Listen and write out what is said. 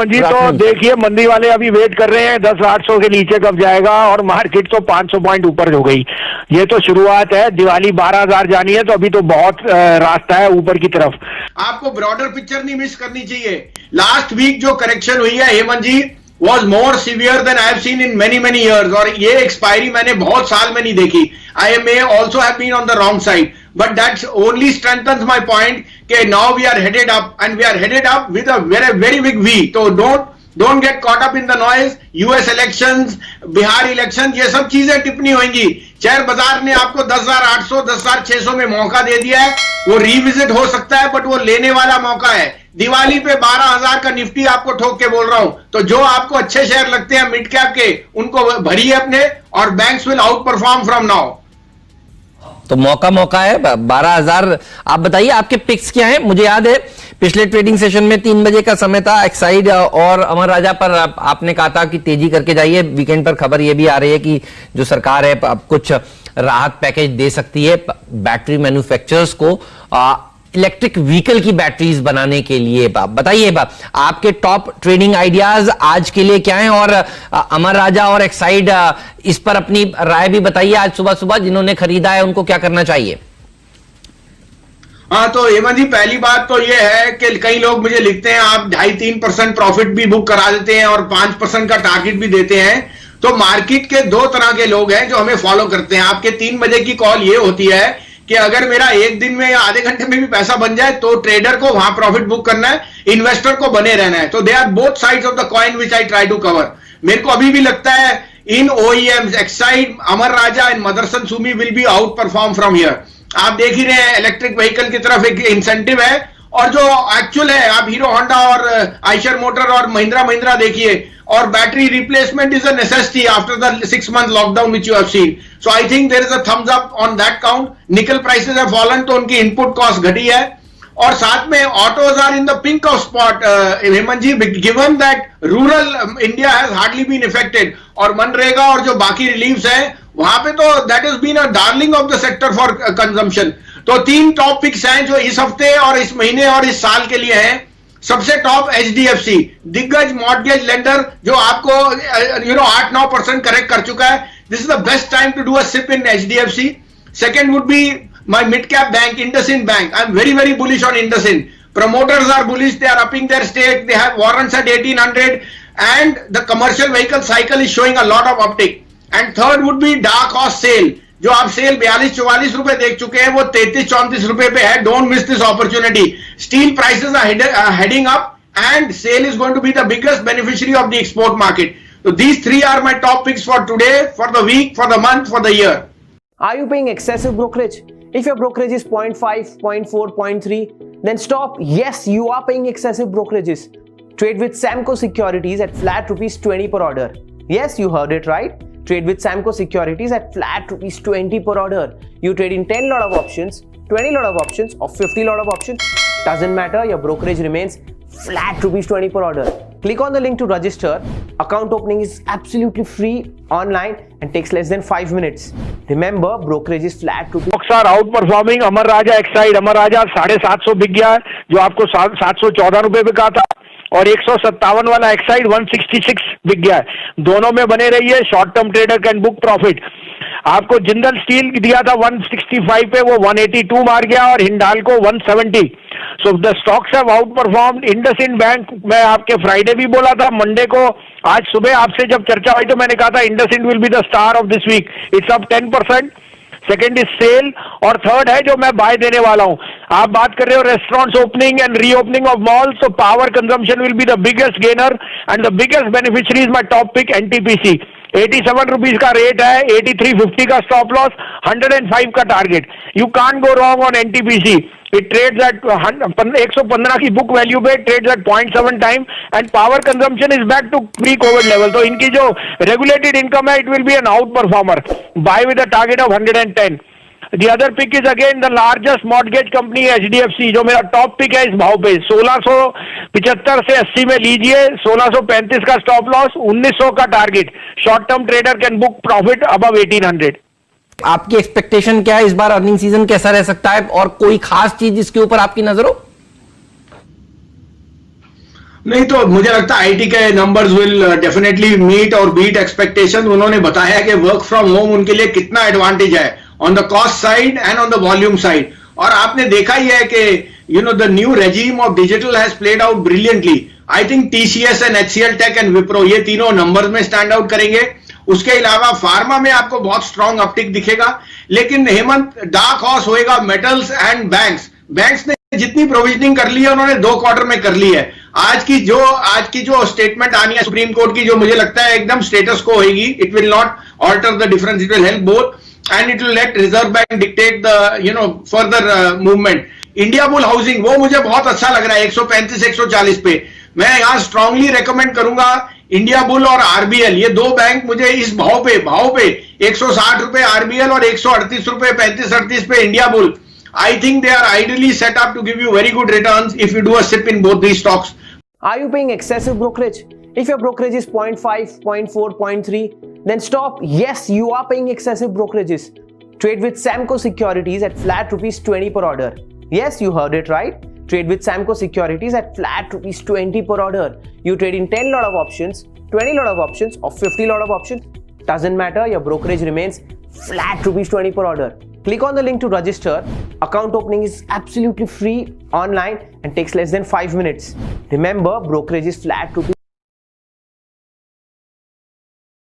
हेमंत जी, तो देखिए मंदी वाले अभी वेट कर रहे हैं 10,800 के नीचे कब जाएगा, और मार्केट तो 500 पॉइंट ऊपर हो गई। ये तो शुरुआत है, दिवाली 12,000 जानी है, तो अभी तो बहुत रास्ता है ऊपर की तरफ। आपको ब्रॉडर पिक्चर नहीं मिस करनी चाहिए। लास्ट वीक जो करेक्शन हुई है हेमंत जी was more severe than I have seen in many years, और ये एक्सपायरी मैंने बहुत साल में नहीं देखी। I may also have been on the wrong side, but that only strengthens my point कि now we are headed up, and we are headed up with a very big V. तो don't get caught up in the noise. US elections, Bihar election, ये सब चीजें टिप्पणी होंगी। Share बाजार ने आपको 10,800 10,600 में मौका दे दिया है, वो रिविजिट हो सकता है, बट वो लेने वाला मौका है। दिवाली पे 12,000 का निफ्टी आपको ठोक के बोल रहा हूं, तो जो आपको अच्छे शेयर लगते हैं मिड कैप के, उनको भरिए अपने, और banks will out perform from now. तो मौका है 12,000। आप बताइए आपके पिक्स क्या हैं? मुझे याद है पिछले ट्रेडिंग सेशन में 3 बजे का समय था, एक्साइड और अमर राजा पर आपने कहा था कि तेजी करके जाइए। वीकेंड पर खबर यह भी आ रही है कि जो सरकार है अब कुछ राहत पैकेज दे सकती है बैटरी मैन्युफैक्चरर्स को इलेक्ट्रिक व्हीकल की बैटरीज बनाने के लिए। बताइए आपके टॉप ट्रेडिंग आइडियाज आज के लिए क्या हैं, और अमर राजा और एक्साइड इस पर अपनी राय भी बताइए। आज सुबह सुबह जिन्होंने खरीदा है उनको क्या करना चाहिए? हाँ, तो हेमंत जी, पहली बात तो ये है कि कई लोग मुझे लिखते हैं आप 2.5-3% प्रॉफिट भी बुक करा देते हैं और 5% का टारगेट भी देते हैं। तो मार्केट के दो तरह के लोग हैं जो हमें फॉलो करते हैं। आपके 3 बजे की कॉल ये होती है कि अगर मेरा एक दिन में या आधे घंटे में भी पैसा बन जाए तो ट्रेडर को वहां प्रॉफिट बुक करना है, इन्वेस्टर को बने रहना है। तो they are both sides of the coin which I try to cover. मेरे को अभी भी लगता है इन OEMs, Exide, Amara Raja and Motherson Sumi will be outperform from here. आप देख ही रहे हैं इलेक्ट्रिक व्हीकल की तरफ एक इंसेंटिव है, और जो एक्चुअल है आप हीरो होंडा और आइशर मोटर और महिंद्रा देखिए, और battery replacement is a necessity after the 6 month lockdown which you have seen. So I think there is a thumbs up on that count. Nickel prices have fallen, तो उनकी input cost घटी है, और साथ में autos are in the pink of spot Hemant ji, given that rural India has hardly been affected, और मनरेगा और जो बाकी रिलीफ्स हैं वहां पे तो that is been a darling of the sector for consumption. तो 3 टॉप पिक्स हैं जो इस हफ्ते और इस महीने और इस साल के लिए हैं। सबसे टॉप HDFC, दिग्गज मॉर्गेज लेंडर, जो आपको 8-9% करेक्ट कर चुका है। This is the best time to do a SIP in HDFC। Second would be my mid cap bank, IndusInd Bank. I'm very bullish on IndusInd. Promoters are bullish, they are upping their stake, they have warrants at 1800, and the commercial vehicle cycle is showing a lot of uptick. And third would be dark horse sale, जो आप cell 42-44 रुपए देख चुके हैं, वो 33-34 रुपए पे है। Don't miss this opportunity. Steel prices are heading up, and sale is going to be the biggest beneficiary of the export market. So these 3 are my top picks for today, for the week, for the month, for the year. Are you paying excessive brokerage? If your brokerage is 0.5, 0.4, 0.3, then stop. Yes, you are paying excessive brokerages. Trade with Samco Securities at flat ₹20 per order. Yes, you heard it right. Trade with Samco Securities at flat ₹20 per order. You trade in 10 lot of options, 20 lot of options, or 50 lot of options. Doesn't matter, your brokerage remains flat ₹20 per order. Click on the link to register. Account opening is absolutely free online and takes less than 5 minutes. Remember, brokerage is flat ₹. Stocks are out performing. Amara Raja Exide, Amara Raja 750 बिक गया है, जो आपको 714 रुपए पे कहा था, और 157 वाला एक्साइड 166 बिक गया है। दोनों में बने रहिए, short term trader can book profit. आपको जिंदल स्टील दिया था 165 पे, वो 182 मार गया, और हिंडाल को 170। So the stocks have out performed. IndusInd bank, मैं आपके फ्राइडे भी बोला था, मंडे को, आज सुबह आपसे जब चर्चा हुई तो मैंने कहा था IndusInd will be the star of this week. It's up 10%। Second is sell, और थर्ड है जो मैं बाय देने वाला हूं। आप बात कर रहे हो restaurants opening and reopening of malls, तो power consumption will be the biggest gainer, and the biggest beneficiary is my top pick NTPC। 87 rupees का रेट है, 83.50 का स्टॉप लॉस, 105 का target. You can't go wrong on NTPC। It trades at 115 की book value पे, trades at 0.7 time, and power consumption is back to pre Covid level. तो इनकी जो regulated income है, it will be an outperformer. Buy with a target of 110। The other pick is again the largest mortgage company HDFC, जो मेरा top pick है इस भाव पे। 1675 से 80 में लीजिए, 1635 का स्टॉप लॉस, 1900 का target. Short term trader can book profit above 1800। आपकी एक्सपेक्टेशन क्या है इस बार? अर्निंग सीजन कैसा रह सकता है, और कोई खास चीज जिसके ऊपर आपकी नजर हो? नहीं तो मुझे लगता है आईटी के नंबर्स विल डेफिनेटली मीट और बीट एक्सपेक्टेशन। उन्होंने बताया कि वर्क फ्रॉम होम उनके लिए कितना एडवांटेज है on the cost side and on the volume side. और आपने देखा ही है कि you know the new regime of digital has played out brilliantly. I think TCS and HCL tech and Wipro ये तीनों नंबर्स में स्टैंड आउट करेंगे। उसके अलावा फार्मा में आपको बहुत स्ट्रॉन्ग अपटिक दिखेगा। लेकिन हेमंत, डार्क हॉर्स होएगा मेटल्स एंड बैंक्स। बैंक्स ने जितनी प्रोविजनिंग कर ली है उन्होंने 2 क्वार्टर में कर ली है। आज की जो स्टेटमेंट आनी है सुप्रीम कोर्ट की, जो मुझे लगता है एकदम स्टेटस को होगी, it will not alter the difference, it will help both and it will let reserve bank dictate the further movement. India bull housing वो मुझे बहुत अच्छा लग रहा है 135-140 पे। मैं यहां स्ट्रांगली रेकमेंड करूंगा इंडिया बुल और आरबीएल, ये 2 बैंक मुझे इस भाव पे 160 रुपए आरबीएल और 138 रुपए 35-38 पे India bull, I think they are ideally set up to give you very good returns if you do a sip in both these stocks. Are you paying excessive brokerage? If your brokerage is 0.5, 0.4, 0.3, then stop. Yes, you are paying excessive brokerages. Trade with Samco Securities at flat ₹20 per order. Yes, you heard it right. Trade with Samco Securities at flat ₹20 per order. You trade in 10 lot of options, 20 lot of options, or 50 lot of options. Doesn't matter, your brokerage remains flat ₹20 per order. Click on the link to register. Account opening is absolutely free online and takes less than 5 minutes. Remember, brokerage is flat